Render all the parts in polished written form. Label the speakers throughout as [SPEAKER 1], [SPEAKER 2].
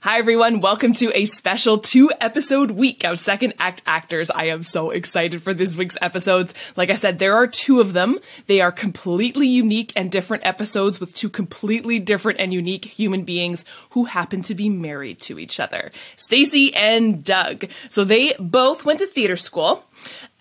[SPEAKER 1] Hi, everyone. Welcome to a special 2-episode week of Second Act Actors. I am so excited for this week's episodes. Like I said, there are 2 of them. They are completely unique and different episodes with 2 completely different and unique human beings who happen to be married to each other. Stacey and Doug. So they both went to theater school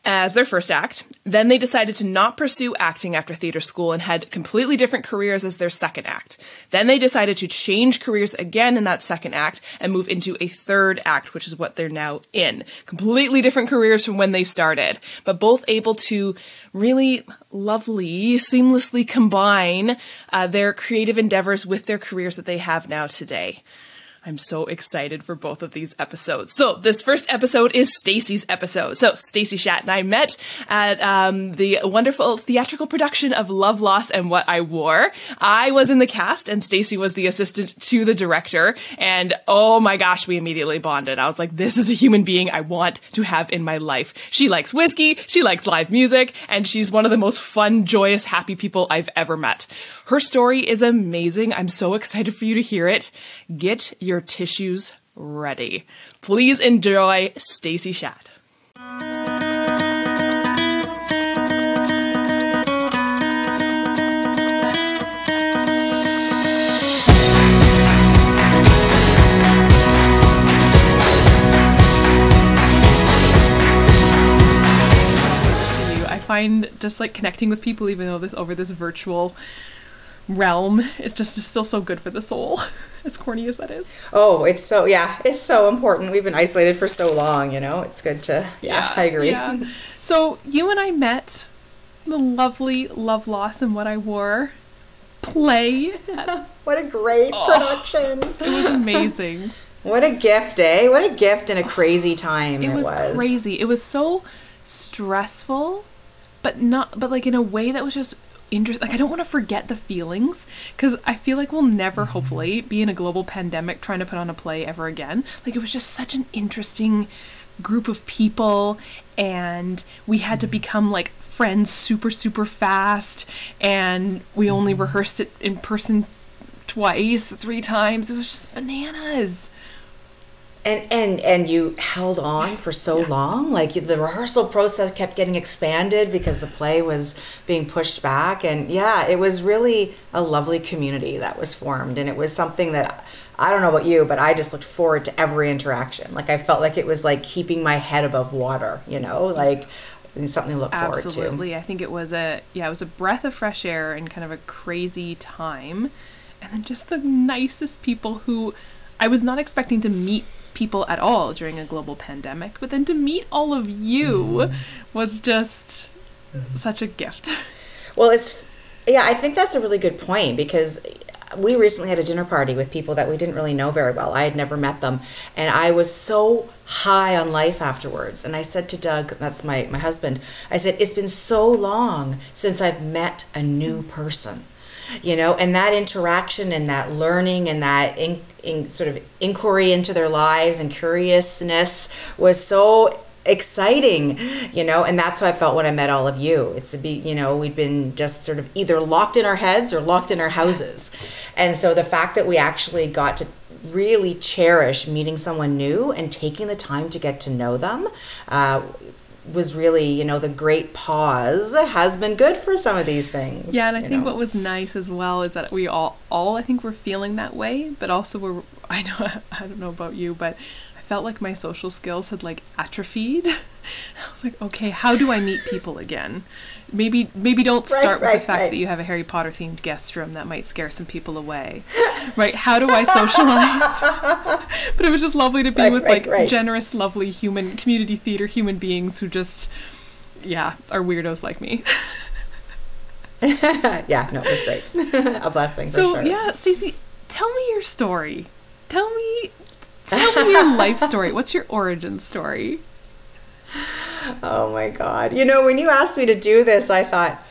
[SPEAKER 1] as their first act. Then they decided to not pursue acting after theater school and had completely different careers as their second act. Then they decided to change careers again in that second act and move into a third act, which is what they're now in. Completely different careers from when they started, but both able to really lovely, seamlessly combine their creative endeavors with their careers that they have now today. I'm so excited for both of these episodes. So this first episode is Stacey's episode. So Stacey Schat and I met at the wonderful theatrical production of Love, Loss, and What I Wore. I was in the cast and Stacey was the assistant to the director. And oh my gosh, we immediately bonded. I was like, this is a human being I want to have in my life. She likes whiskey, she likes live music, and she's one of the most fun, joyous, happy people I've ever met. Her story is amazing. I'm so excited for you to hear it. Get your tissues ready. Please enjoy Stacey Schat. I find just like connecting with people, even though over this virtual realm, it just is still so good for the soul, as corny as that is.
[SPEAKER 2] Oh, it's so important. We've been isolated for so long, it's good to, I agree.
[SPEAKER 1] Yeah. So you and I met the lovely Love, Loss, and What I Wore play.
[SPEAKER 2] What a great production.
[SPEAKER 1] It was amazing.
[SPEAKER 2] What a gift, eh? What a gift in a crazy time it was.
[SPEAKER 1] It was crazy. It was so stressful, but like in a way that was just interesting. Like, I don't want to forget the feelings because I feel like we'll never, hopefully, be in a global pandemic trying to put on a play ever again. Like, it was just such an interesting group of people, and we had to become like friends super, super fast, and we only rehearsed it in person 3 times. It was just bananas.
[SPEAKER 2] And you held on for so long. Like, the rehearsal process kept getting expanded because the play was being pushed back. And it was really a lovely community that was formed. And it was something that, I don't know about you, but I just looked forward to every interaction. Like, I felt like it was like keeping my head above water, like something to look forward to.
[SPEAKER 1] Absolutely. I think it was a breath of fresh air in kind of a crazy time. And then just the nicest people who I was not expecting to meet people at all during a global pandemic, but then to meet all of you was just such a gift.
[SPEAKER 2] Well, I think that's a really good point, because we recently had a dinner party with people that we didn't really know very well. I had never met them, and I was so high on life afterwards. And I said to Doug, that's my husband, I said, it's been so long since I've met a new person. And that interaction and that learning and that sort of inquiry into their lives and curiousness was so exciting, and that's how I felt when I met all of you. We'd been just sort of either locked in our heads or locked in our houses. And so the fact that we actually got to really cherish meeting someone new and taking the time to get to know them was really, the great pause has been good for some of these things.
[SPEAKER 1] Yeah, and I think what was nice as well is that we all I think we're feeling that way, but also I don't know about you, but I felt like my social skills had like atrophied. I was like, okay, how do I meet people again? Maybe don't start with the fact that you have a Harry Potter themed guest room. That might scare some people away. Right? How do I socialize? But it was just lovely to be with generous, lovely community theater human beings who just, are weirdos like me.
[SPEAKER 2] It was great. A blessing for sure.
[SPEAKER 1] So, Stacey, tell me your story. Tell me your life story. What's your origin story?
[SPEAKER 2] Oh my God. When you asked me to do this, I thought,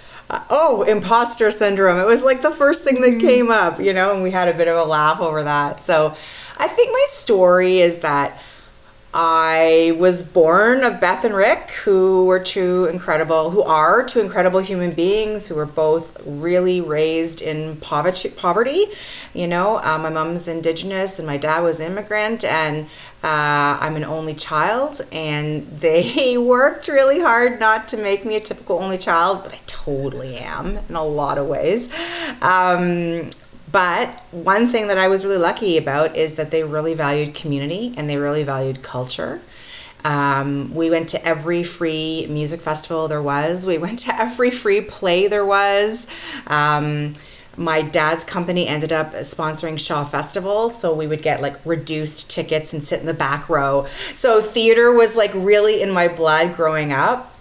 [SPEAKER 2] imposter syndrome. It was like the first thing that came up, and we had a bit of a laugh over that. So I think my story is that I was born of Beth and Rick, who are two incredible human beings who were both really raised in poverty. You know, my mom's Indigenous and my dad was immigrant, and I'm an only child, and they worked really hard not to make me a typical only child, but I totally am in a lot of ways. But one thing that I was really lucky about is that they really valued community and they really valued culture. We went to every free music festival there was. We went to every free play there was. My dad's company ended up sponsoring Shaw Festival, so we would get like reduced tickets and sit in the back row. So theater was like really in my blood growing up.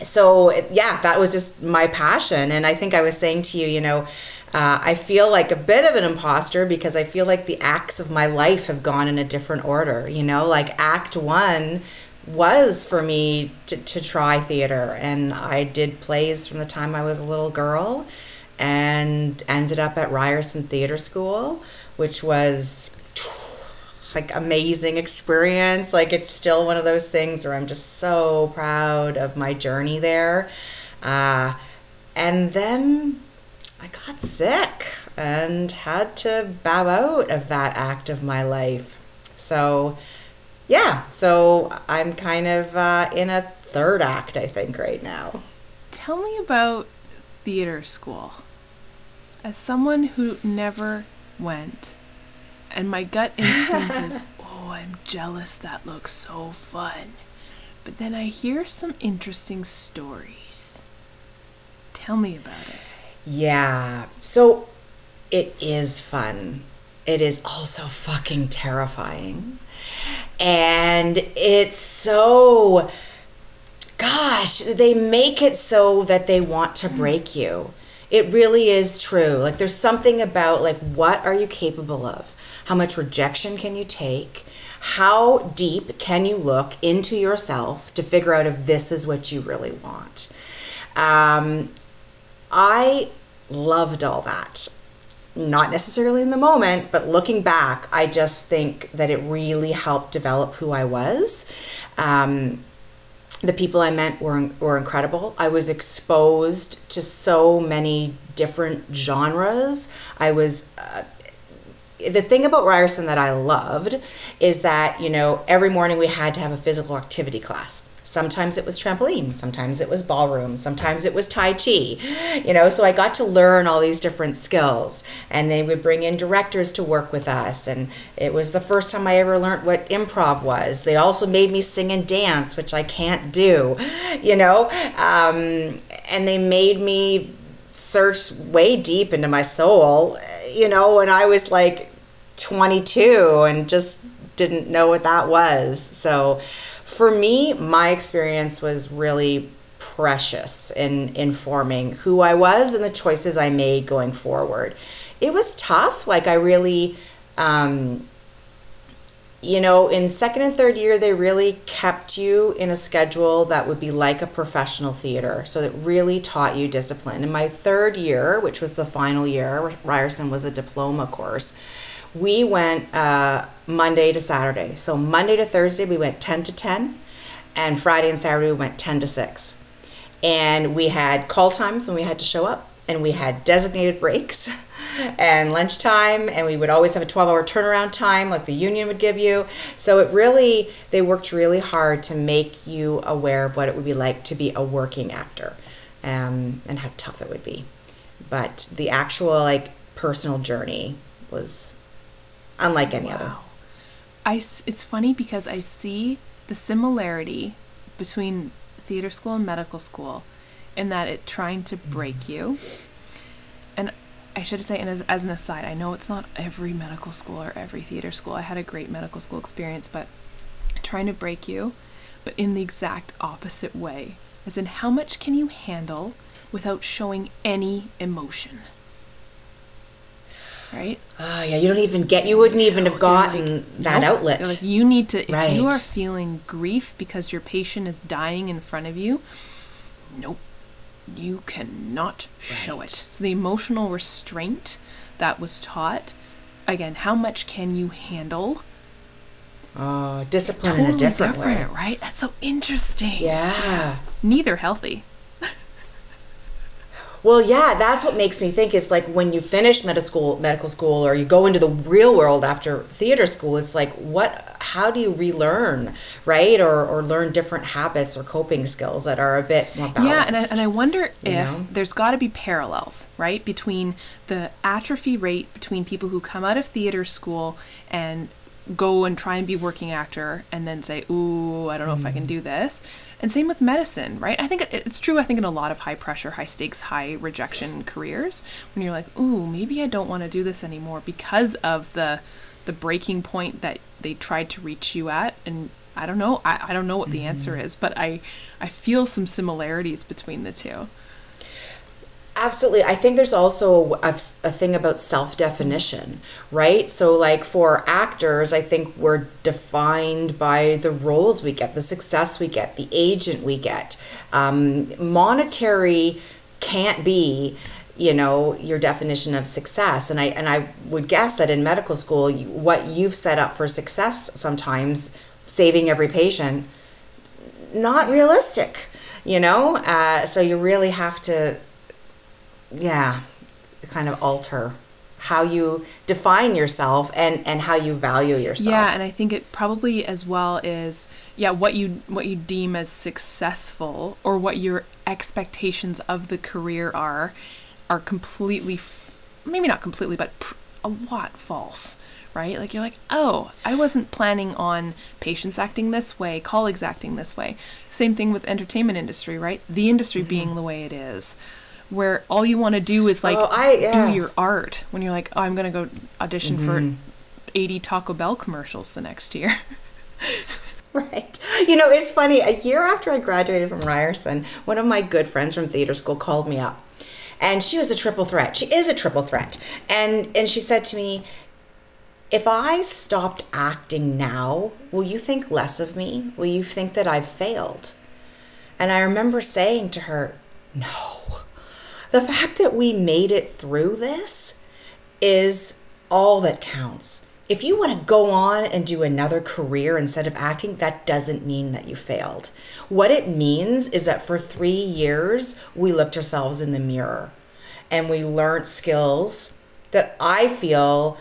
[SPEAKER 2] So yeah, that was just my passion. And I think I was saying to you, you know, I feel like a bit of an imposter because I feel like the acts of my life have gone in a different order. You know, like act one was for me to try theater, and I did plays from the time I was a little girl and ended up at Ryerson Theater School, which was like amazing experience. Like it's still one of those things where I'm just so proud of my journey there. And then I got sick and had to bow out of that act of my life. So yeah, so I'm kind of in a third act, I think, right now.
[SPEAKER 1] Tell me about theater school. As someone who never went, and my gut instinct is, oh, I'm jealous, that looks so fun. But then I hear some interesting stories. Tell me about it.
[SPEAKER 2] Yeah, so it is fun. It is also fucking terrifying. And it's so, gosh, they make it so that they want to break you. It really is true. Like there's something about like, what are you capable of? How much rejection can you take? How deep can you look into yourself to figure out if this is what you really want? I loved all that. Not necessarily in the moment, but looking back, I just think that it really helped develop who I was. The people I met were incredible. I was exposed to so many different genres. The thing about Ryerson that I loved is that, you know, every morning we had to have a physical activity class. Sometimes it was trampoline, sometimes it was ballroom, sometimes it was Tai Chi, you know, so I got to learn all these different skills, and they would bring in directors to work with us, and it was the first time I ever learned what improv was. They also made me sing and dance, which I can't do, you know, and they made me search way deep into my soul, you know, when I was like 22 and just didn't know what that was. So for me, my experience was really precious in informing who I was and the choices I made going forward. It was tough. Like I really, you know, in second and third year, they really kept you in a schedule that would be like a professional theater. So it really taught you discipline. In my third year, which was the final year, Ryerson was a diploma course, we went Monday to Saturday. So Monday to Thursday, we went 10 to 10. And Friday and Saturday, we went 10 to 6. And we had call times when we had to show up. And we had designated breaks and lunchtime. And we would always have a 12-hour turnaround time like the union would give you. So it really, they worked really hard to make you aware of what it would be like to be a working actor and how tough it would be. But the actual like personal journey was unlike any other.
[SPEAKER 1] It's funny because I see the similarity between theater school and medical school in that it trying to break you. And I should say, and as an aside, I know it's not every medical school or every theater school. I had a great medical school experience, but trying to break you, but in the exact opposite way. As in, how much can you handle without showing any emotion? Right?
[SPEAKER 2] Yeah, you wouldn't even have gotten like, that outlet.
[SPEAKER 1] Like you need to, if you are feeling grief because your patient is dying in front of you, nope, you cannot show it. So the emotional restraint that was taught, again, how much can you handle
[SPEAKER 2] Discipline
[SPEAKER 1] totally
[SPEAKER 2] in a different way.
[SPEAKER 1] right? That's so interesting.
[SPEAKER 2] Yeah.
[SPEAKER 1] Neither healthy.
[SPEAKER 2] Well, yeah, that's what makes me think is like when you finish medical school, or you go into the real world after theater school, it's like, how do you relearn, right? Or learn different habits or coping skills that are a bit more balanced.
[SPEAKER 1] Yeah, and I wonder if there's got to be parallels, right? Between the atrophy rate between people who come out of theater school and go and try and be working actor and then say, ooh, I don't know if I can do this. And same with medicine, right? I think it's true, I think in a lot of high pressure, high stakes, high rejection careers, when you're like, ooh, maybe I don't want to do this anymore because of the breaking point that they tried to reach you at. And I don't know. I don't know what the answer is, but I feel some similarities between the two.
[SPEAKER 2] Absolutely. I think there's also a thing about self-definition, right? So like for actors, I think we're defined by the roles we get, the success we get, the agent we get. Monetary can't be, your definition of success. And I would guess that in medical school, what you've set up for success sometimes, saving every patient, not realistic, So you really have to kind of alter how you define yourself and how you value yourself.
[SPEAKER 1] Yeah, and I think it probably as well is what you deem as successful, or what your expectations of the career are completely, maybe not completely, but a lot false. Right? Like you're like, oh, I wasn't planning on patients acting this way, colleagues acting this way. Same thing with entertainment industry, right? The industry being the way it is, where all you want to do is like do your art, when you're like, oh, I'm going to go audition for 80 Taco Bell commercials the next year.
[SPEAKER 2] Right. It's funny. A year after I graduated from Ryerson, one of my good friends from theater school called me up, and she was a triple threat. She is a triple threat. And she said to me, if I stopped acting now, will you think less of me? Will you think that I've failed? And I remember saying to her, no. The fact that we made it through this is all that counts. If you want to go on and do another career instead of acting, that doesn't mean that you failed. What it means is that for 3 years, we looked ourselves in the mirror and we learned skills that I feel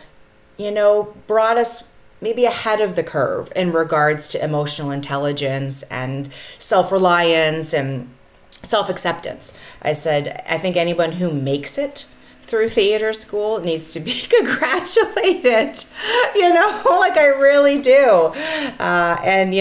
[SPEAKER 2] brought us maybe ahead of the curve in regards to emotional intelligence and self-reliance and self-acceptance. I said, I think anyone who makes it through theater school needs to be congratulated, like I really do. And,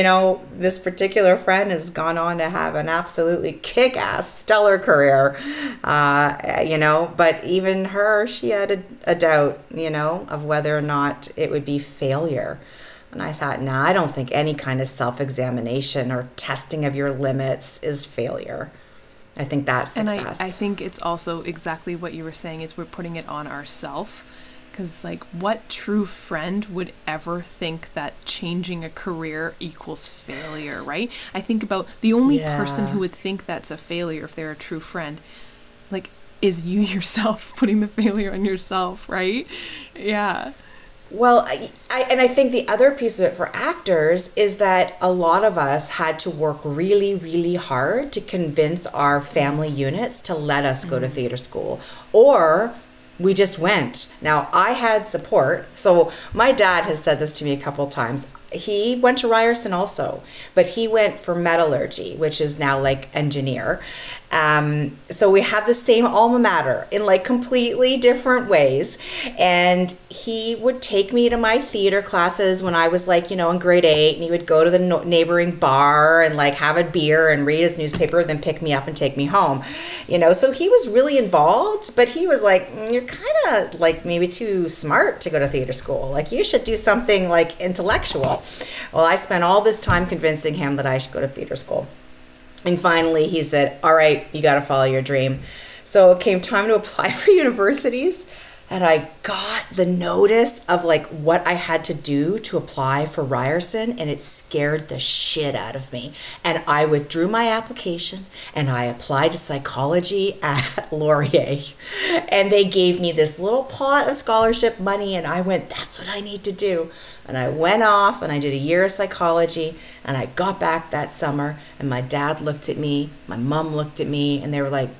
[SPEAKER 2] this particular friend has gone on to have an absolutely kick-ass, stellar career, but even her, she had a doubt, of whether or not it would be failure. And I thought, I don't think any kind of self-examination or testing of your limits is failure. I think that's success.
[SPEAKER 1] And I think it's also exactly what you were saying, is we're putting it on ourselves. Because, what true friend would ever think that changing a career equals failure, right? I think about the only person who would think that's a failure if they're a true friend, is you yourself, putting the failure on yourself, right? Yeah.
[SPEAKER 2] Well, I think the other piece of it for actors is that a lot of us had to work really, really hard to convince our family units to let us go to theater school, or we just went. Now, I had support. So my dad has said this to me a couple of times. He went to Ryerson also, but he went for metallurgy, which is now engineer. So we have the same alma mater in completely different ways. And he would take me to my theater classes when I was in grade 8, and he would go to the neighboring bar and have a beer and read his newspaper, then pick me up and take me home. So he was really involved, but he was you're kind of maybe too smart to go to theater school. You should do something intellectual. Well, I spent all this time convincing him that I should go to theater school. And finally, he said, all right, you got to follow your dream. So it came time to apply for universities. And I got the notice of what I had to do to apply for Ryerson, and it scared the shit out of me. And I withdrew my application and I applied to psychology at Laurier. And they gave me this little pot of scholarship money, and I went, that's what I need to do. And I went off and I did a year of psychology, and I got back that summer, and my dad looked at me, my mom looked at me, and they were like,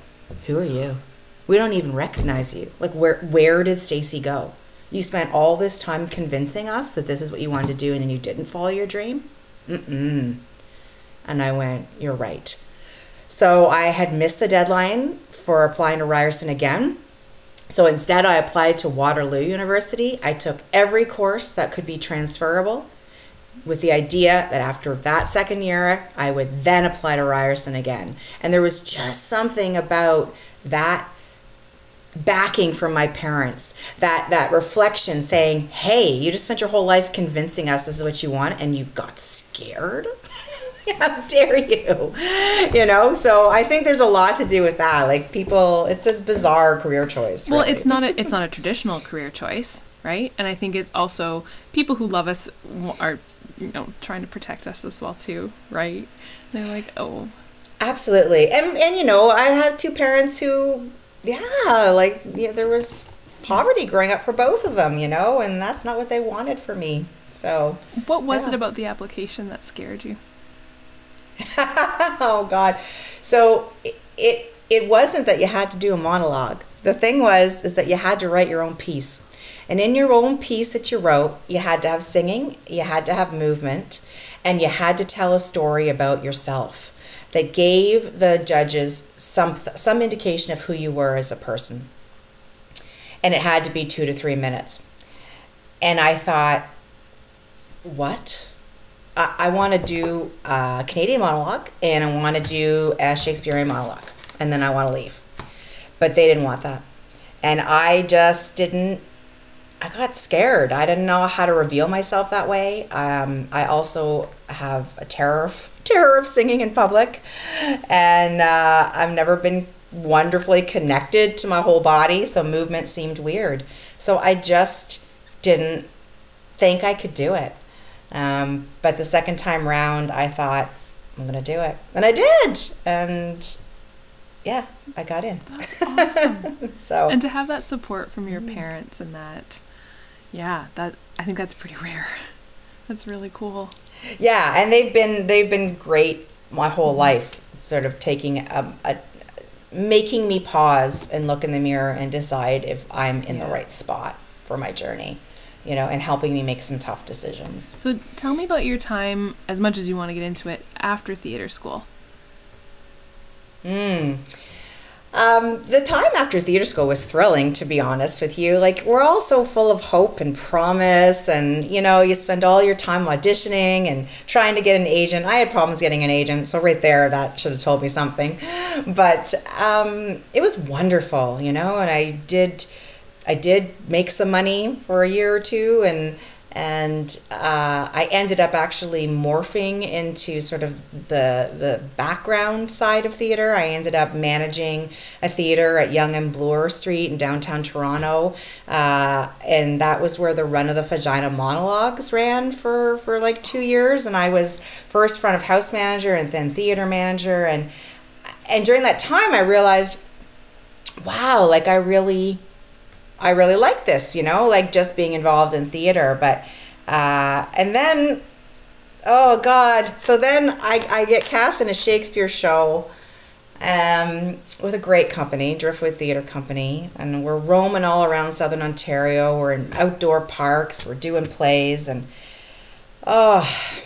[SPEAKER 2] who are you? We don't even recognize you. Like, where did Stacey go? You spent all this time convincing us that this is what you wanted to do, and then you didn't follow your dream? Mm-mm. And I went, you're right. So I had missed the deadline for applying to Ryerson again. So instead I applied to Waterloo University. I took every course that could be transferable with the idea that after that second year, I would then apply to Ryerson again. And there was just something about that backing from my parents, that reflection saying, hey, you just spent your whole life convincing us this is what you want and you got scared? How dare you? You know, so I think there's a lot to do with that. Like, people, it's a bizarre career choice.
[SPEAKER 1] Well,
[SPEAKER 2] really.
[SPEAKER 1] it's not a traditional career choice, right? And I think it's also people who love us are, trying to protect us as well too, right? They're like, oh,
[SPEAKER 2] absolutely. And I have two parents who, there was poverty growing up for both of them, and that's not what they wanted for me. So
[SPEAKER 1] what was it about the application that scared you?
[SPEAKER 2] Oh God. So it wasn't that you had to do a monologue. The thing is that you had to write your own piece. And in your own piece that you wrote, you had to have singing, you had to have movement, and you had to tell a story about yourself that gave the judges some indication of who you were as a person. And it had to be 2 to 3 minutes. And I thought, what? I want to do a Canadian monologue, and I want to do a Shakespearean monologue, and then I want to leave. But they didn't want that. And I just didn't, I got scared. I didn't know how to reveal myself that way. I also have a terror of singing in public, and I've never been wonderfully connected to my whole body, so movement seemed weird. So I just didn't think I could do it. But the second time round, I thought, I'm going to do it. And I did. And yeah, I got in.
[SPEAKER 1] That's awesome. And to have that support from your
[SPEAKER 2] Mm-hmm.
[SPEAKER 1] parents and that, I think that's pretty rare. That's really cool.
[SPEAKER 2] Yeah. And they've been great my whole life, sort of taking, making me pause and look in the mirror and decide if I'm in the right spot for my journey. And helping me make some tough decisions.
[SPEAKER 1] So tell me about your time, as much as you want to get into it, after theater school.
[SPEAKER 2] The time after theater school was thrilling, to be honest with you. Like, we're all so full of hope and promise, and, you spend all your time auditioning and trying to get an agent. I had problems getting an agent, so right there, that should have told me something. But it was wonderful, and I did make some money for a year or two, and I ended up actually morphing into sort of the background side of theater. I ended up managing a theater at Yonge and Bloor Street in downtown Toronto, and that was where the Run of the Vagina monologues ran for like 2 years, and I was first front of house manager and then theater manager, and during that time I realized, wow, like I really like this, like just being involved in theater. But, and then, oh God. So then I get cast in a Shakespeare show, with a great company, Driftwood Theatre Company. And we're roaming all around Southern Ontario. We're in outdoor parks. We're doing plays. And, I've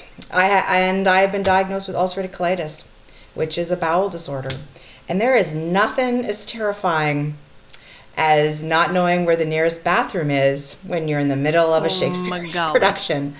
[SPEAKER 2] been diagnosed with ulcerative colitis, which is a bowel disorder. And there is nothing as terrifying as not knowing where the nearest bathroom is when you're in the middle of a Shakespeare production.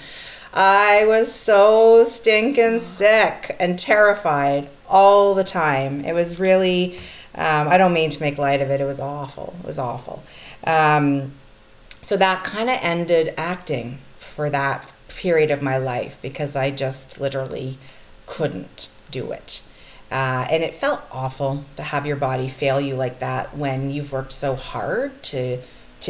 [SPEAKER 2] I was so stinking sick and terrified all the time. It was really, I don't mean to make light of it. It was awful. It was awful. So that kind of ended acting for that period of my life because I just literally couldn't do it. And it felt awful to have your body fail you like that when you've worked so hard to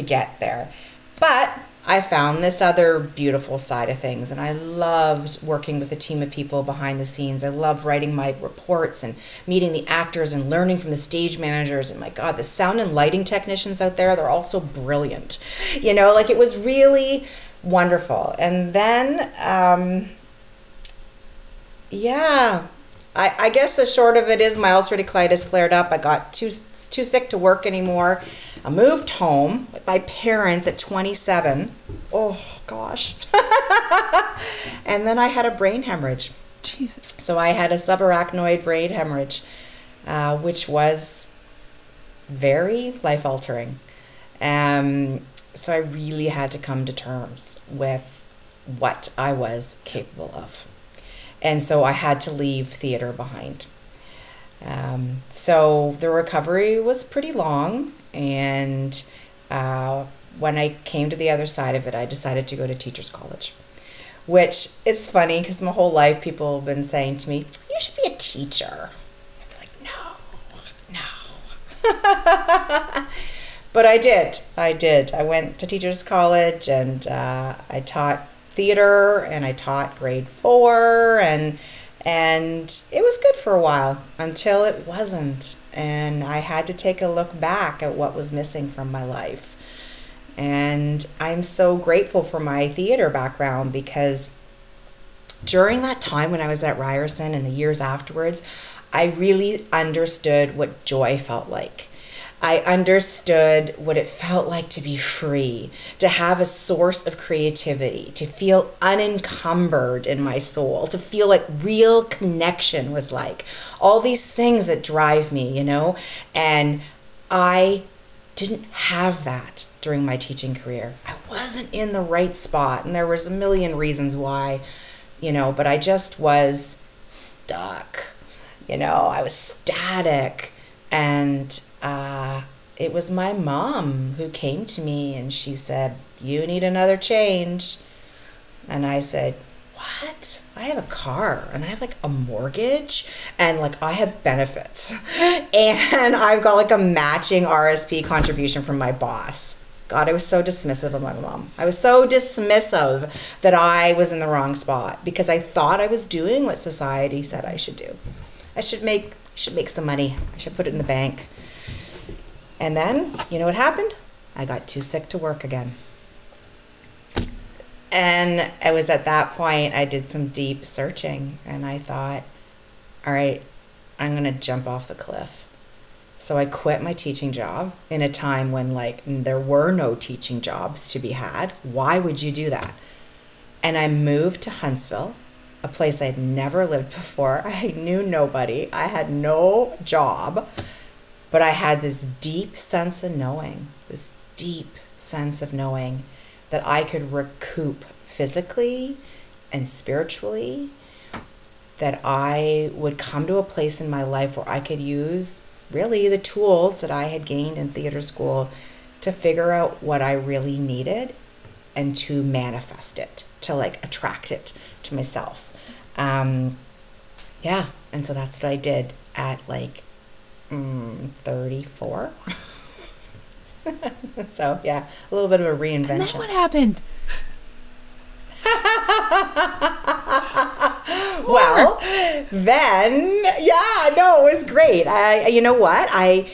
[SPEAKER 2] get there. But I found this other beautiful side of things, and I loved working with a team of people behind the scenes. I loved writing my reports and meeting the actors and learning from the stage managers. And my God, the sound and lighting technicians out there, they're all so brilliant. Like it was really wonderful. And then, I guess the short of it is my ulcerative colitis flared up. I got too sick to work anymore. I moved home with my parents at 27. Oh, gosh. And then I had a brain hemorrhage.
[SPEAKER 1] Jesus.
[SPEAKER 2] So I had a subarachnoid brain hemorrhage, which was very life-altering. So I really had to come to terms with what I was capable of. And so I had to leave theater behind. So the recovery was pretty long. And when I came to the other side of it, I decided to go to teacher's college. Which is funny because my whole life people have been saying to me, you should be a teacher. I'd be like, no. But I did. I went to teacher's college and I taught theater and I taught grade 4 and it was good for a while until it wasn't. And I had to take a look back at what was missing from my life. And I'm so grateful for my theater background because during that time when I was at Ryerson and the years afterwards, I really understood what joy felt like. I understood what it felt like to be free, to have a source of creativity, to feel unencumbered in my soul, to feel like real connection was like. All these things that drive me, and I didn't have that during my teaching career. I wasn't in the right spot, and there was a million reasons why, but I just was stuck. I was static. And it was my mom who came to me and she said, you need another change. And I said, what? I have a car and I have like a mortgage and like I have benefits and I've got like a matching RSP contribution from my boss. God, I was so dismissive of my mom. I was so dismissive that I was in the wrong spot because I thought I was doing what society said I should do. I should make some money. I should put it in the bank. And then, you know what happened? I got too sick to work again. And it was at that point I did some deep searching and I thought, all right, I'm going to jump off the cliff. So I quit my teaching job in a time when there were no teaching jobs to be had. Why would you do that? And I moved to Huntsville, a place I'd never lived before. I knew nobody. I had no job, but I had this deep sense of knowing that I could recoup physically and spiritually, that I would come to a place in my life where I could use really the tools that I had gained in theater school to figure out what I really needed and to manifest it, to attract it to myself. And so that's what I did at 34. So yeah, a little bit of a reinvention.
[SPEAKER 1] And then what happened?
[SPEAKER 2] Well, then, it was great. You know what? I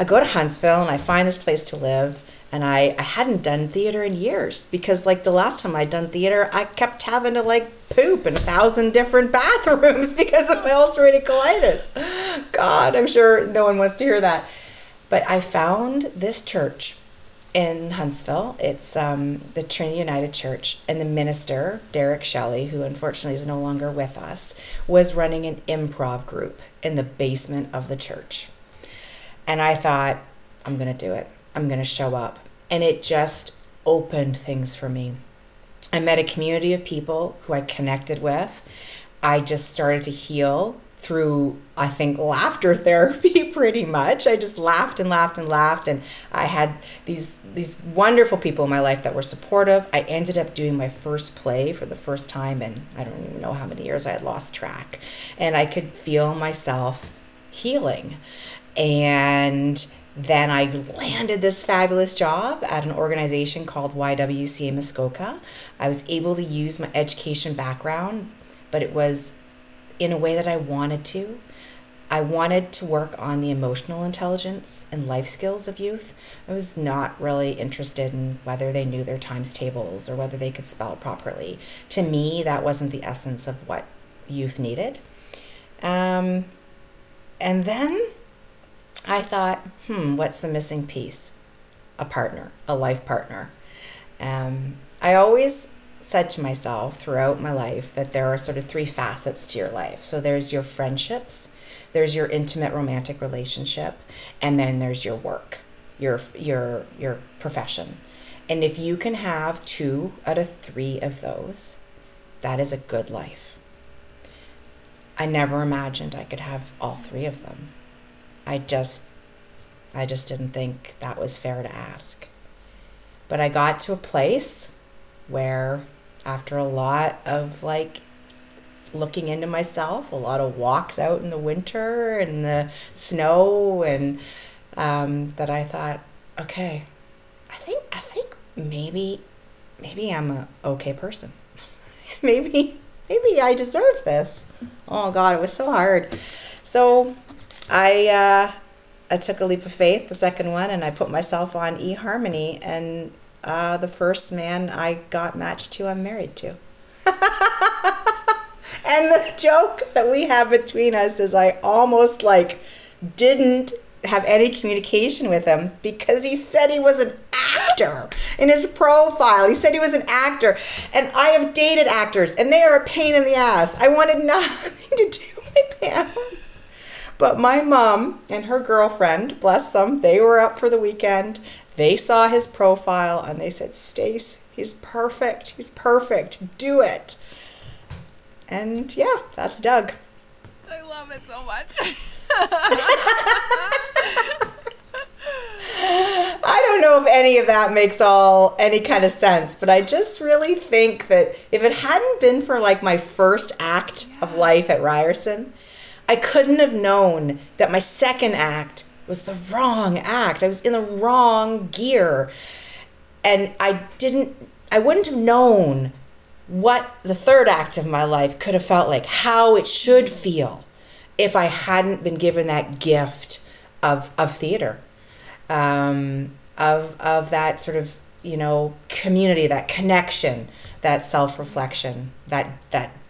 [SPEAKER 2] go to Huntsville and I find this place to live. And I hadn't done theater in years because the last time I'd done theater, I kept having to poop in 1,000 different bathrooms because of my ulcerative colitis. God, I'm sure no one wants to hear that. But I found this church in Huntsville. It's the Trinity United Church. And the minister, Derek Shelley, who unfortunately is no longer with us, was running an improv group in the basement of the church. And I thought, I'm going to do it. I'm going to show up. And it just opened things for me. I met a community of people who I connected with. I just started to heal through, I think, laughter therapy pretty much. I just laughed and laughed and laughed. And I had these wonderful people in my life that were supportive. I ended up doing my first play for the first time in I don't even know how many years. I had lost track. And I could feel myself healing. And then I landed this fabulous job at an organization called YWCA Muskoka. I was able to use my education background, but it was in a way that I wanted to. I wanted to work on the emotional intelligence and life skills of youth. I was not really interested in whether they knew their times tables or whether they could spell properly. To me, that wasn't the essence of what youth needed. And then I thought, what's the missing piece? A partner, a life partner. I always said to myself throughout my life that there are sort of 3 facets to your life. So there's your friendships, there's your intimate romantic relationship, and then there's your work, your profession. And if you can have 2 out of 3 of those, that is a good life. I never imagined I could have all 3 of them. I just didn't think that was fair to ask. But I got to a place where, after a lot of looking into myself, a lot of walks out in the winter and the snow, and that I thought, okay, I think maybe I'm a okay person. maybe I deserve this. Oh God, it was so hard. So I took a leap of faith, the second one, and I put myself on eHarmony, and the first man I got matched to, I'm married to. And the joke that we have between us is I almost didn't have any communication with him because he said he was an actor in his profile. He said he was an actor, and I have dated actors, and they are a pain in the ass. I wanted nothing to do with them. But my mom and her girlfriend, bless them, they were up for the weekend. They saw his profile and they said, Stace, he's perfect. He's perfect. Do it. And yeah, that's Doug.
[SPEAKER 1] I love it so much.
[SPEAKER 2] I don't know if any of that makes any kind of sense, but I just really think that if it hadn't been for my first act of life at Ryerson, I couldn't have known that my second act was the wrong act. I was in the wrong gear. And I wouldn't have known what the third act of my life could have felt like, how it should feel if I hadn't been given that gift of theater, of that sort of, community, that connection, that self-reflection, that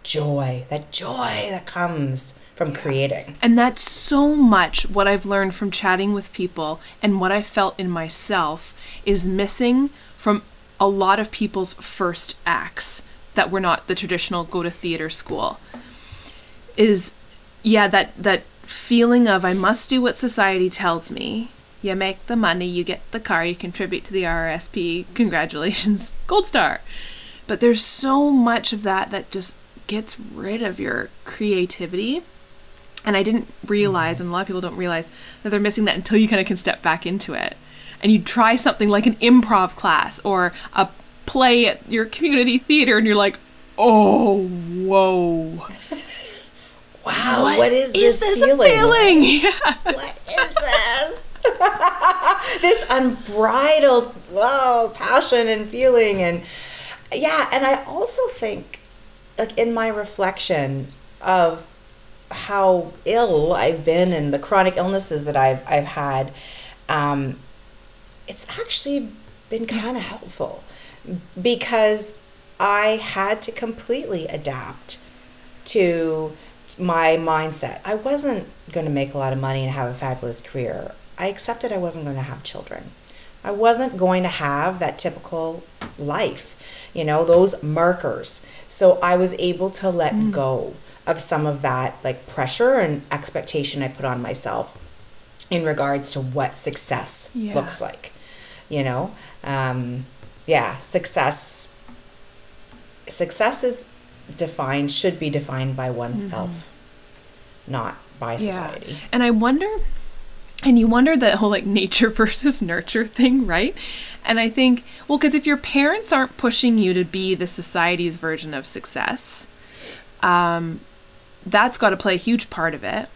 [SPEAKER 2] joy that comes from creating.
[SPEAKER 1] And that's so much what I've learned from chatting with people, and what I felt in myself is missing from a lot of people's first acts that were not the traditional go to theater school. Is, that feeling of I must do what society tells me. You make the money, you get the car, you contribute to the RRSP, congratulations, gold star. But there's so much of that just gets rid of your creativity. And I didn't realize, and a lot of people don't realize, that they're missing that until you kind of can step back into it. And you try something like an improv class or a play at your community theater, and you're like, oh, whoa.
[SPEAKER 2] Wow, what is this feeling?
[SPEAKER 1] Yeah.
[SPEAKER 2] What is this? This unbridled passion and feeling. And I also think, in my reflection of how ill I've been and the chronic illnesses that I've had, it's actually been kind of helpful, because I had to completely adapt to my mindset. I wasn't going to make a lot of money and have a fabulous career. I accepted I wasn't going to have children. I wasn't going to have that typical life, those markers. So I was able to let go of some of that pressure and expectation I put on myself in regards to what success looks like. Success is should be defined by oneself, not by society.
[SPEAKER 1] Yeah. And I wonder, and you wonder that whole nature versus nurture thing, right? And I think, because if your parents aren't pushing you to be the society's version of success, that's got to play a huge part of it.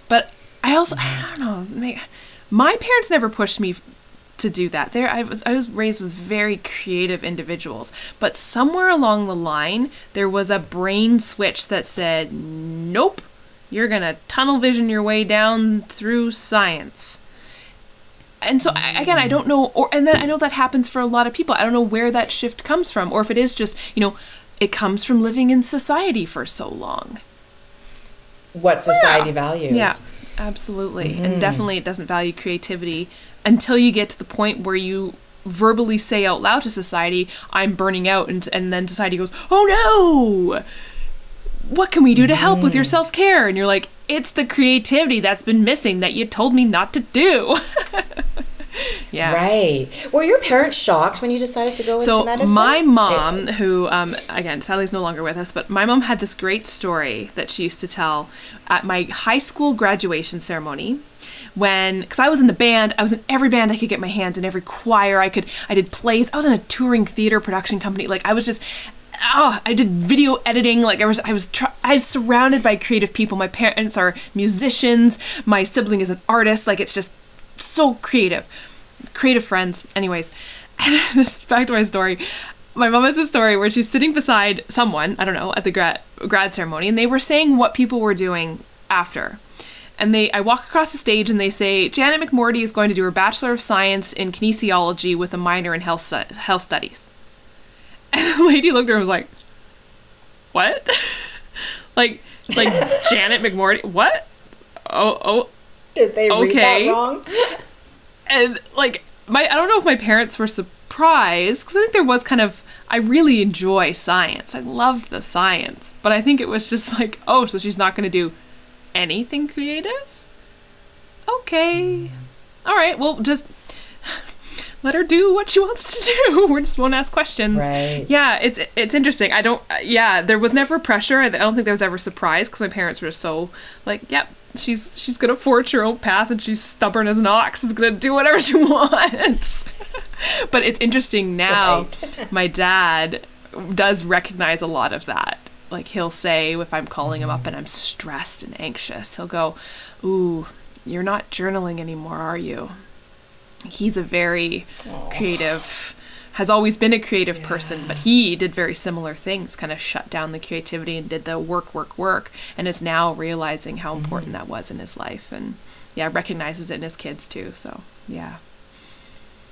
[SPEAKER 1] But I don't know, my parents never pushed me to do that. I was raised with very creative individuals, but somewhere along the line there was a brain switch that said, nope, You're going to tunnel vision your way down through science. And so, again, I don't know, and then I know that happens for a lot of people. I don't know where that shift comes from, or if it is just, it comes from living in society for so long.
[SPEAKER 2] What society values.
[SPEAKER 1] Yeah, absolutely. And definitely it doesn't value creativity until you get to the point where you verbally say out loud to society, I'm burning out, and then society goes, oh no! What can we do to help with your self-care? And you're like, it's the creativity that's been missing that you told me not to do. Yeah.
[SPEAKER 2] Right. Were your parents shocked when you decided to go into medicine?
[SPEAKER 1] So my mom, who, again, sadly is no longer with us, but my mom had this great story that she used to tell at my high school graduation ceremony. Because I was in the band, I was in every band I could get my hands in, every choir I did plays. I was in a touring theater production company. Like, I was just... I did video editing. Like, I was surrounded by creative people. My parents are musicians. My sibling is an artist. Like, it's just so creative friends. Anyways, this back to my story. My mom has a story where she's sitting beside someone, I don't know, at the grad ceremony, and they were saying what people were doing after. And I walk across the stage and they say, Janet McMorty is going to do her Bachelor of Science in Kinesiology with a minor in health studies. And the lady looked at her and was like, what? like Janet McMorty, what? Oh.
[SPEAKER 2] Did they read that wrong?
[SPEAKER 1] And like, I don't know if my parents were surprised, because I think there was I really enjoy science. I loved the science. But I think it was just like, oh, so she's not going to do anything creative? Okay. All right, well, just... let her do what she wants to do. We just won't ask questions.
[SPEAKER 2] Right.
[SPEAKER 1] Yeah, it's interesting. There was never pressure. I don't think there was ever surprise, because my parents were so like, yep, she's gonna forge her own path, and she's stubborn as an ox, is gonna do whatever she wants. But it's interesting now. Right. My dad does recognize a lot of that. Like, he'll say, if I'm calling him up and I'm stressed and anxious, he'll go, ooh, you're not journaling anymore, are you? He's a very creative, has always been a creative person, but he did very similar things, kind of shut down the creativity and did the work, and is now realizing how important that was in his life, and recognizes it in his kids too. So, yeah.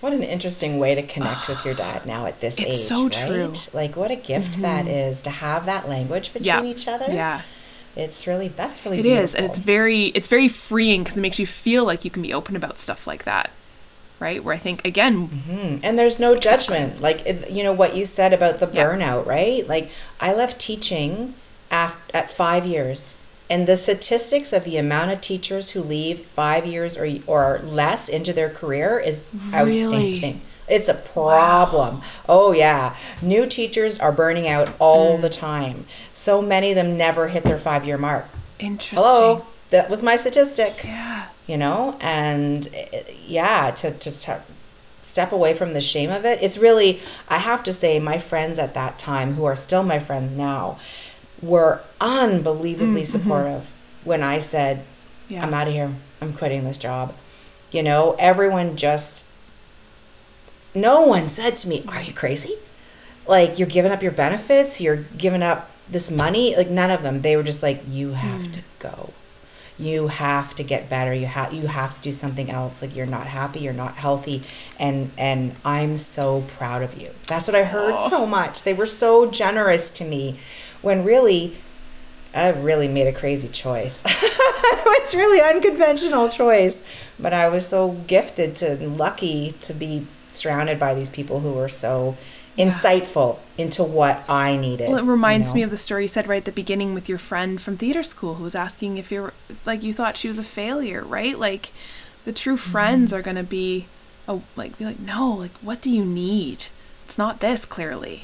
[SPEAKER 1] What
[SPEAKER 2] an interesting way to connect with your dad now at this age,
[SPEAKER 1] it's so
[SPEAKER 2] right?
[SPEAKER 1] True.
[SPEAKER 2] Like, what a gift that is, to have that language between each other. Yeah. That's really beautiful.
[SPEAKER 1] It is, and it's very freeing, because it makes you feel like you can be open about stuff like that. Right? Where I think, again...
[SPEAKER 2] And there's no judgment. Like, what you said about the burnout, right? Like, I left teaching at 5 years. And the statistics of the amount of teachers who leave 5 years or less into their career is outstanding. It's a problem. Wow. Oh, yeah. New teachers are burning out all the time. So many of them never hit their 5-year mark.
[SPEAKER 1] Interesting.
[SPEAKER 2] Hello? That was my statistic.
[SPEAKER 1] Yeah.
[SPEAKER 2] And to step away from the shame of it. It's really, I have to say, my friends at that time, who are still my friends now, were unbelievably supportive when I said, I'm out of here. I'm quitting this job. Everyone just, no one said to me, are you crazy? Like, you're giving up your benefits? You're giving up this money? Like, none of them. They were just like, you have to go. You have to get better. You have to do something else. Like, you're not happy. You're not healthy. And I'm so proud of you. That's what I heard so much. They were so generous to me, when really, I really made a crazy choice. It's really unconventional choice. But I was so gifted and lucky to be surrounded by these people who were so insightful into what I needed.
[SPEAKER 1] Well, it reminds me of the story you said right at the beginning with your friend from theater school who was asking if you thought she was a failure, right? Like, the true friends are going to be like, no, like, what do you need? It's not this, clearly.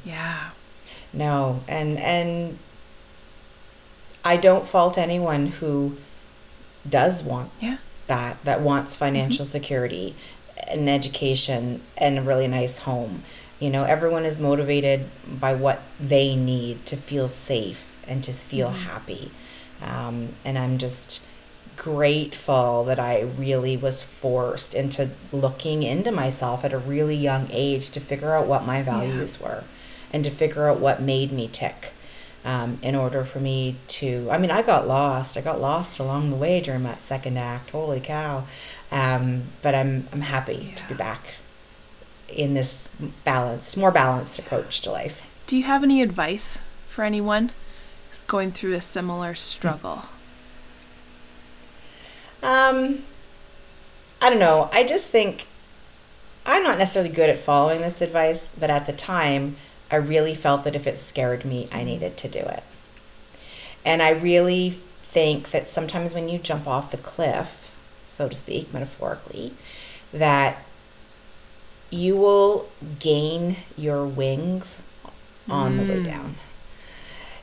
[SPEAKER 1] Yeah.
[SPEAKER 2] No, and I don't fault anyone who does want that wants financial security, an education, and a really nice home. Everyone is motivated by what they need to feel safe and to feel happy. And I'm just grateful that I really was forced into looking into myself at a really young age to figure out what my values were and to figure out what made me tick. in order for me to, I mean, I got lost along the way during that second act. Holy cow. But I'm happy to be back in this more balanced approach to life.
[SPEAKER 1] Do you have any advice for anyone going through a similar struggle?
[SPEAKER 2] I don't know. I just think I'm not necessarily good at following this advice, but at the time, I really felt that if it scared me, I needed to do it. And I really think that sometimes when you jump off the cliff, so to speak, metaphorically, that you will gain your wings on the way down.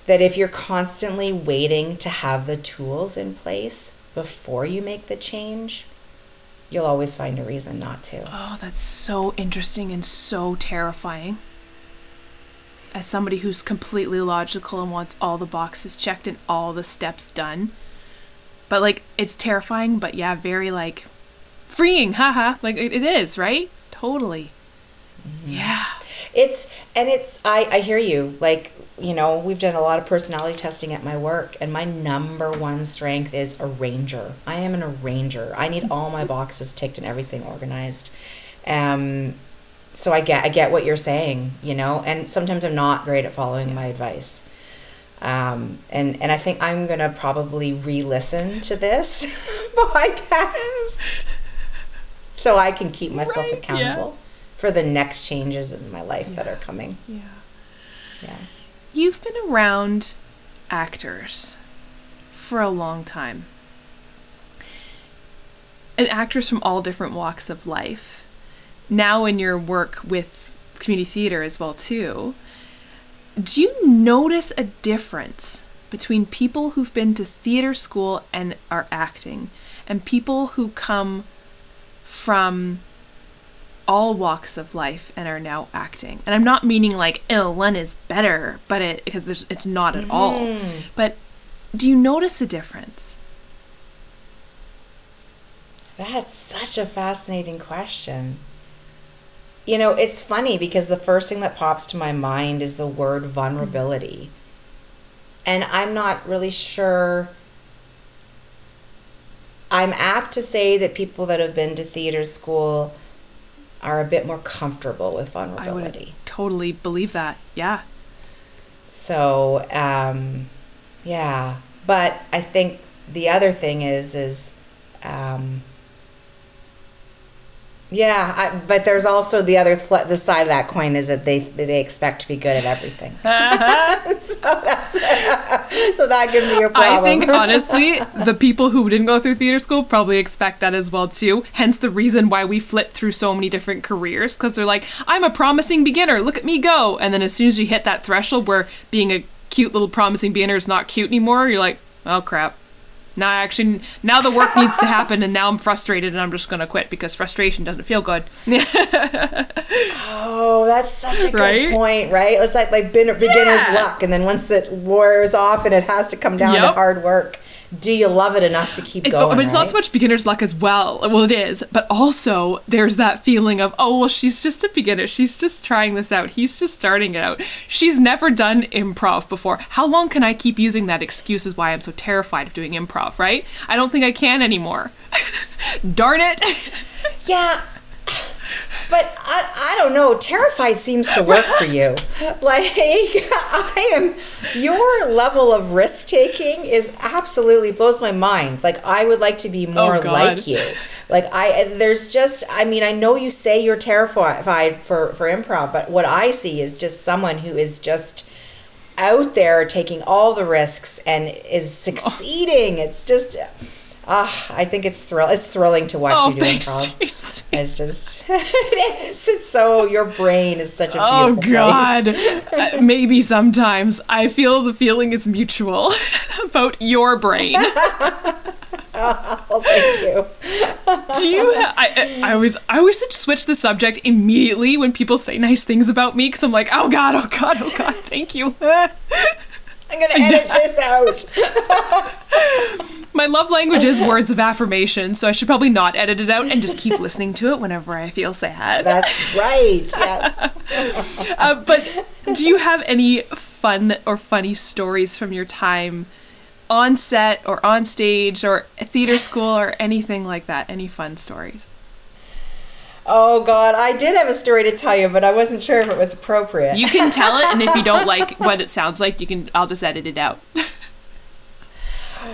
[SPEAKER 2] That if you're constantly waiting to have the tools in place before you make the change, you'll always find a reason not to.
[SPEAKER 1] Oh, that's so interesting and so terrifying. As somebody who's completely logical and wants all the boxes checked and all the steps done. But like, it's terrifying, but yeah, very like freeing, haha. Like it is, right? Totally. Mm-hmm. Yeah.
[SPEAKER 2] I hear you. Like, you know, we've done a lot of personality testing at my work, and my number one strength is arranger. I am an arranger. I need all my boxes ticked and everything organized. So I get what you're saying, you know, and sometimes I'm not great at following my advice. And I think I'm going to probably re-listen to this podcast so I can keep myself accountable for the next changes in my life that are coming.
[SPEAKER 1] Yeah.
[SPEAKER 2] Yeah.
[SPEAKER 1] You've been around actors for a long time. And actors from all different walks of life. Now in your work with community theater as well too, do you notice a difference between people who've been to theater school and are acting and people who come from all walks of life and are now acting? And I'm not meaning like, oh, one is better, but because it's not at all. But do you notice a difference?
[SPEAKER 2] That's such a fascinating question. You know, it's funny because the first thing that pops to my mind is the word vulnerability. And I'm not really sure. I'm apt to say that people that have been to theater school are a bit more comfortable with vulnerability.
[SPEAKER 1] I would totally believe that. Yeah.
[SPEAKER 2] So, yeah. But I think the other thing is but there's also the side of that coin is that they expect to be good at everything. So that gives me a problem.
[SPEAKER 1] I think honestly, the people who didn't go through theater school probably expect that as well too. Hence the reason why we flip through so many different careers, because they're like, I'm a promising beginner, look at me go. And then as soon as you hit that threshold where being a cute little promising beginner is not cute anymore, you're like, oh crap. Now the work needs to happen, and now I'm frustrated, and I'm just going to quit because frustration doesn't feel good.
[SPEAKER 2] Oh, that's such a good point, right? It's like beginner's luck, and then once it wears off and it has to come down to hard work, do you love it enough to keep going?
[SPEAKER 1] But it's not so much beginner's luck as well. Well, it is, but also there's that feeling of, oh, well, she's just a beginner. She's just trying this out. He's just starting it out. She's never done improv before. How long can I keep using that excuse as why I'm so terrified of doing improv, right? I don't think I can anymore. Darn it.
[SPEAKER 2] Yeah. But I don't know. Terrified seems to work for you. Like, your level of risk taking is absolutely blows my mind. Like, I would like to be more like you. Like, I know you say you're terrified for improv, but what I see is just someone who is just out there taking all the risks and is succeeding. It's just... I think it's thrilling to watch you do improv.
[SPEAKER 1] Stacey.
[SPEAKER 2] It's just, it is. It's so, your brain is such a beautiful
[SPEAKER 1] place. Maybe sometimes. I feel the feeling is mutual about your brain.
[SPEAKER 2] Well, thank you.
[SPEAKER 1] Do you? I always switch the subject immediately when people say nice things about me because I'm like, oh God, thank you.
[SPEAKER 2] I'm gonna edit this out.
[SPEAKER 1] My love language is words of affirmation, so I should probably not edit it out and just keep listening to it whenever I feel sad.
[SPEAKER 2] That's right. Yes.
[SPEAKER 1] But do you have any fun or funny stories from your time on set or on stage or theater school or anything like that? Any fun stories?
[SPEAKER 2] Oh God, I did have a story to tell you, but I wasn't sure if it was appropriate.
[SPEAKER 1] You can tell it, and if you don't like what it sounds like, I'll just edit it out.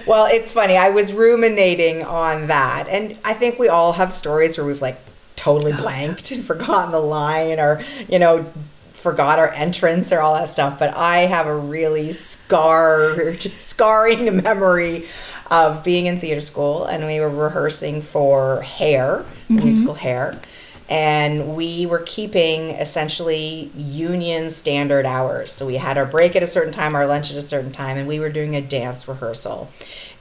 [SPEAKER 2] Well, it's funny. I was ruminating on that, and I think we all have stories where we've like totally blanked and forgotten the line, or forgot our entrance or all that stuff. But I have a really scarring memory of being in theater school, and we were rehearsing for Hair, the musical Hair. And we were keeping essentially union standard hours. So we had our break at a certain time, our lunch at a certain time, and we were doing a dance rehearsal.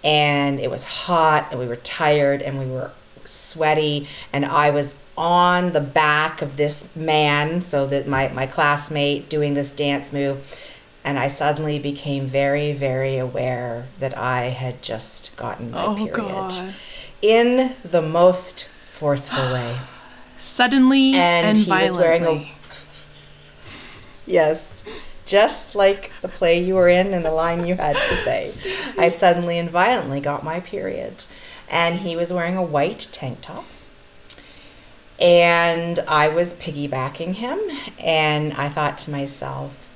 [SPEAKER 2] And it was hot, and we were tired, and we were sweaty, and I was on the back of this man, so that my classmate, doing this dance move, and I suddenly became very, very aware that I had just gotten my period. God. In the most forceful way.
[SPEAKER 1] Suddenly and
[SPEAKER 2] he
[SPEAKER 1] violently.
[SPEAKER 2] Was wearing yes, just like the play you were in and the line you had to say. I suddenly and violently got my period. And he was wearing a white tank top. And I was piggybacking him. And I thought to myself,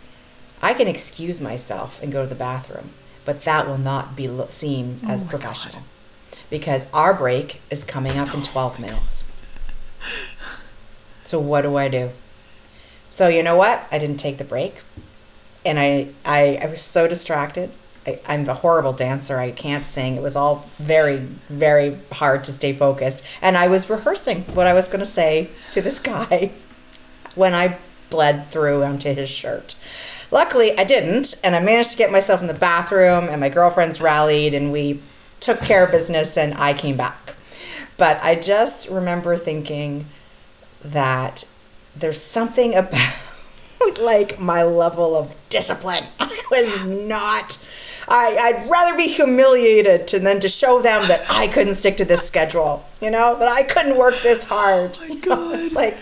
[SPEAKER 2] I can excuse myself and go to the bathroom, but that will not be seen as professional. God. Because our break is coming up in 12 minutes. So what do? So you know what? I didn't take the break. And I was so distracted. I'm a horrible dancer. I can't sing. It was all very, very hard to stay focused. And I was rehearsing what I was going to say to this guy when I bled through onto his shirt. Luckily, I didn't. And I managed to get myself in the bathroom, and my girlfriends rallied, and we took care of business, and I came back. But I just remember thinking that there's something about like my level of discipline. I'd rather be humiliated than to show them that I couldn't stick to this schedule, that I couldn't work this hard.
[SPEAKER 1] Oh my God.
[SPEAKER 2] It's like,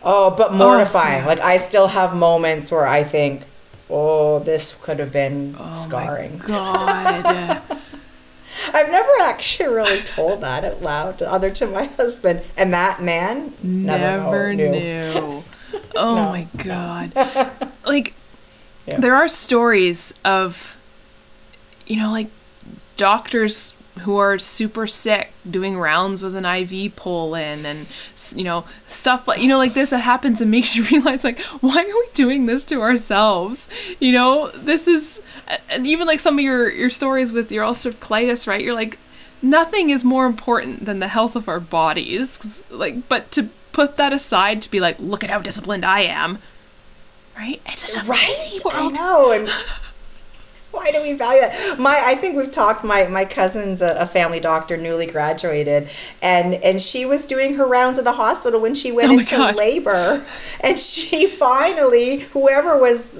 [SPEAKER 2] but mortifying. Like I still have moments where I think, this could have been scarring.
[SPEAKER 1] My God.
[SPEAKER 2] I've never actually really told that out loud other to my husband, and that man never knew.
[SPEAKER 1] Oh no. My God. Like, there are stories of, like doctors who are super sick doing rounds with an IV pole in, and, stuff like, like this that happens and makes you realize, like, why are we doing this to ourselves? This is, and even like some of your stories with your ulcerative colitis, right? You're like, nothing is more important than the health of our bodies. But to put that aside, to be like, look at how disciplined I am, right? It's just a crazy world.
[SPEAKER 2] I know, and why do we value that? I think we've talked, my cousin's a family doctor, newly graduated, and she was doing her rounds at the hospital when she went into labor, and she finally, whoever was,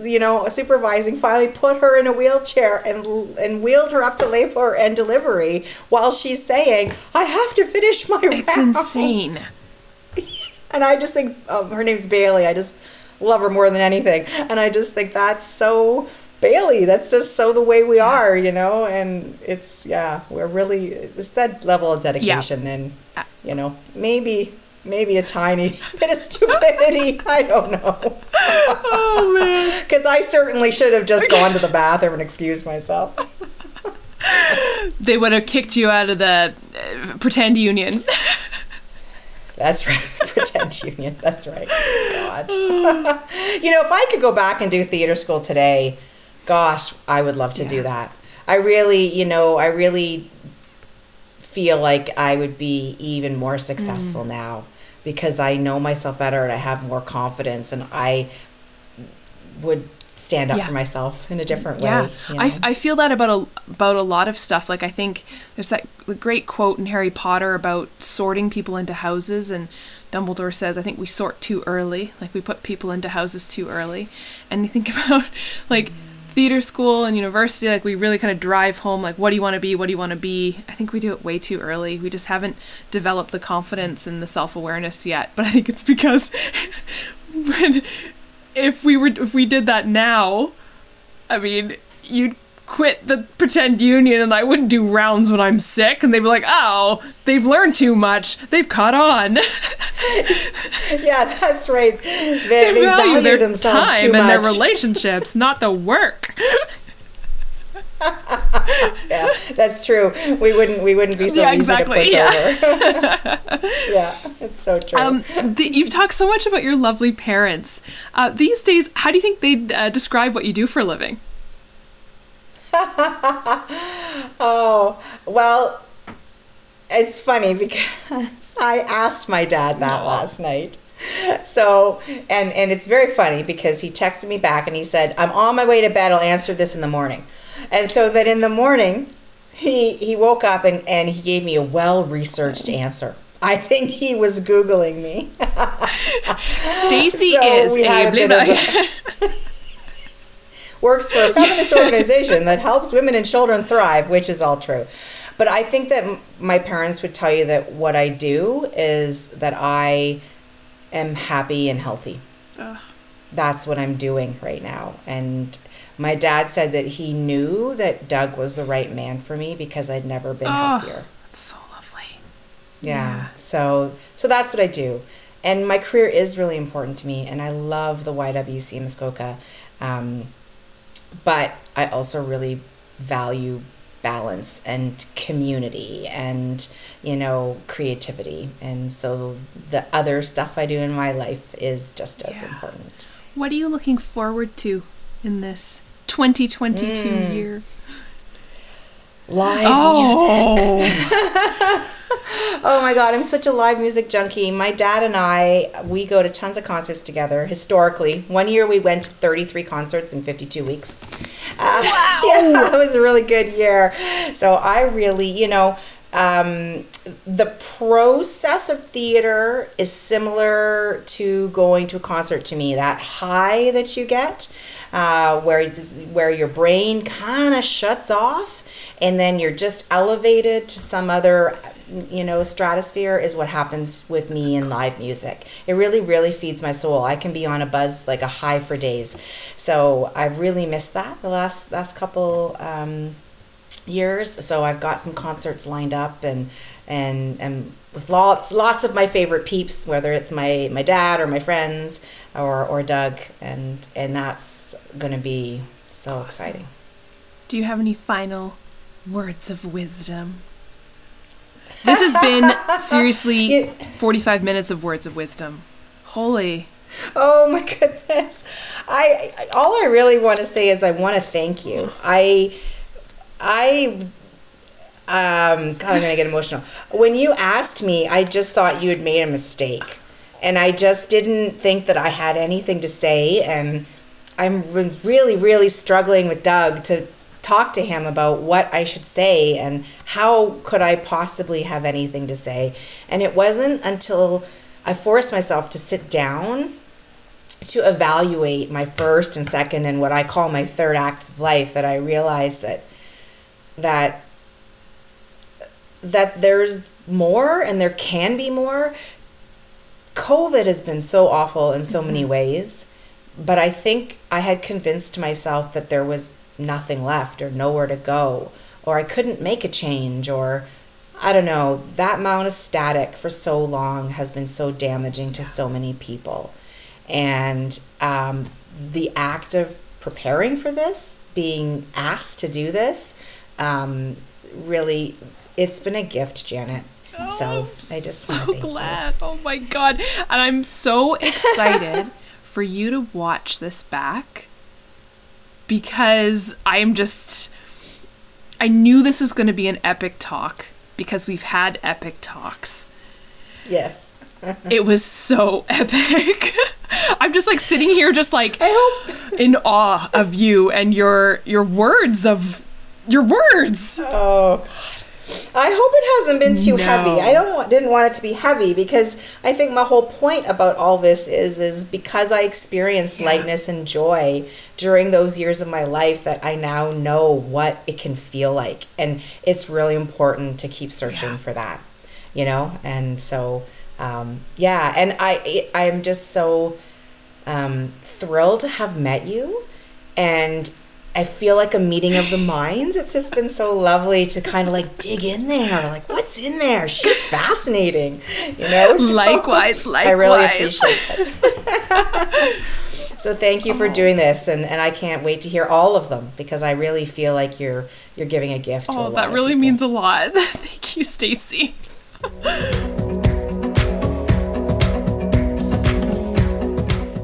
[SPEAKER 2] supervising, finally put her in a wheelchair and wheeled her up to labor and delivery while she's saying, I have to finish my rounds.
[SPEAKER 1] It's insane.
[SPEAKER 2] And I just think, her name's Bailey, I just love her more than anything, and I just think that's so Bailey, that's just so the way we are, and it's, it's that level of dedication and, maybe a tiny bit of stupidity. I don't know.
[SPEAKER 1] Oh, man.
[SPEAKER 2] Because I certainly should have just gone to the bathroom and excused myself.
[SPEAKER 1] They would have kicked you out of the pretend union.
[SPEAKER 2] That's right, the pretend union. That's right. God. If I could go back and do theater school today, gosh, I would love to do that. I really feel like I would be even more successful now because I know myself better and I have more confidence, and I would stand up for myself in a different way.
[SPEAKER 1] I feel that about a lot of stuff. Like, I think there's that great quote in Harry Potter about sorting people into houses, and Dumbledore says, I think we sort too early. Like, we put people into houses too early. And you think about, like, theater school and university, like, we really kind of drive home, like, what do you want to be? What do you want to be? I think we do it way too early. We just haven't developed the confidence and the self-awareness yet. But I think it's because if we did that now, I mean, you'd quit the pretend union and I wouldn't do rounds when I'm sick, and they'd be like, oh, they've learned too much, they've caught on.
[SPEAKER 2] Yeah, that's right. They value
[SPEAKER 1] their
[SPEAKER 2] themselves
[SPEAKER 1] time
[SPEAKER 2] too
[SPEAKER 1] and
[SPEAKER 2] much.
[SPEAKER 1] their relationships, not the work.
[SPEAKER 2] Yeah, that's true. We wouldn't be so easy to push over. Yeah, it's so true.
[SPEAKER 1] You've talked so much about your lovely parents. These days, how do you think they'd describe what you do for a living?
[SPEAKER 2] Oh, well, it's funny because I asked my dad that last night. So, and it's very funny because he texted me back and he said, I'm on my way to bed, I'll answer this in the morning. And so that in the morning, he woke up and he gave me a well-researched answer. I think he was Googling me.
[SPEAKER 1] Stacey is
[SPEAKER 2] works for a feminist organization that helps women and children thrive, which is all true. But I think that my parents would tell you that what I do is that I am happy and healthy. That's what I'm doing right now. And my dad said that he knew that Doug was the right man for me because I'd never been healthier.
[SPEAKER 1] That's so lovely.
[SPEAKER 2] Yeah. So that's what I do. And my career is really important to me, and I love the YWCA Muskoka. But I also really value balance and community and, creativity. And so the other stuff I do in my life is just as important.
[SPEAKER 1] What are you looking forward to in this 2022 year?
[SPEAKER 2] Live music. Oh my God, I'm such a live music junkie. My dad and we go to tons of concerts together, historically. One year we went to 33 concerts in 52 weeks. Wow! Yeah, it was a really good year. So I really, the process of theater is similar to going to a concert to me. That high that you get, where your brain kind of shuts off, and then you're just elevated to some other, stratosphere, is what happens with me in live music. It really, really feeds my soul. I can be on a buzz, like a high for days. So I've really missed that the last couple years. So I've got some concerts lined up and with lots of my favorite peeps, whether it's my dad or my friends or Doug, and that's going to be so exciting.
[SPEAKER 1] Do you have any final words of wisdom? This has been seriously 45 minutes of words of wisdom. Holy.
[SPEAKER 2] Oh my goodness. All I really want to say is I want to thank you. God, I'm going to get emotional. When you asked me, I just thought you had made a mistake. And I just didn't think that I had anything to say. And I'm really, really struggling with Doug to talk to him about what I should say and how could I possibly have anything to say. And it wasn't until I forced myself to sit down to evaluate my first and second and what I call my third act of life that I realized that there's more and there can be more. COVID has been so awful in so many ways, but I think I had convinced myself that there was nothing left or nowhere to go, or I couldn't make a change, or I don't know. That amount of static for so long has been so damaging to so many people. And the act of preparing for this, being asked to do this, really, it's been a gift, Janet. So I just want to thank
[SPEAKER 1] glad.
[SPEAKER 2] you.
[SPEAKER 1] Oh my God. And I'm so excited for you to watch this back, because I knew this was going to be an epic talk because we've had epic talks.
[SPEAKER 2] Yes.
[SPEAKER 1] It was so epic. I'm just like sitting here just like in awe of you and your words. Oh
[SPEAKER 2] God. I hope it hasn't been too heavy. I didn't want it to be heavy, because I think my whole point about all this is because I experienced lightness and joy during those years of my life, that I now know what it can feel like. And it's really important to keep searching for that, And so, and I'm just so thrilled to have met you. And I feel like a meeting of the minds. It's just been so lovely to kind of like dig in there. Like, what's in there? She's fascinating. You know? So
[SPEAKER 1] likewise.
[SPEAKER 2] I really appreciate it. So thank you for doing this. And I can't wait to hear all of them because I really feel like you're giving a gift to a lot of people.
[SPEAKER 1] That really means a lot. Thank you, Stacey.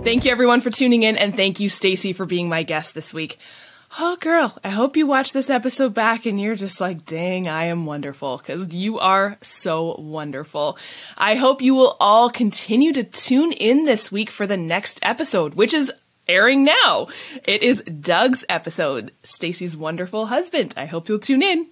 [SPEAKER 1] Thank you everyone for tuning in, and thank you, Stacey, for being my guest this week. Oh, girl, I hope you watch this episode back and you're just like, dang, I am wonderful, because you are so wonderful. I hope you will all continue to tune in this week for the next episode, which is airing now. It is Doug's episode, Stacey's wonderful husband. I hope you'll tune in.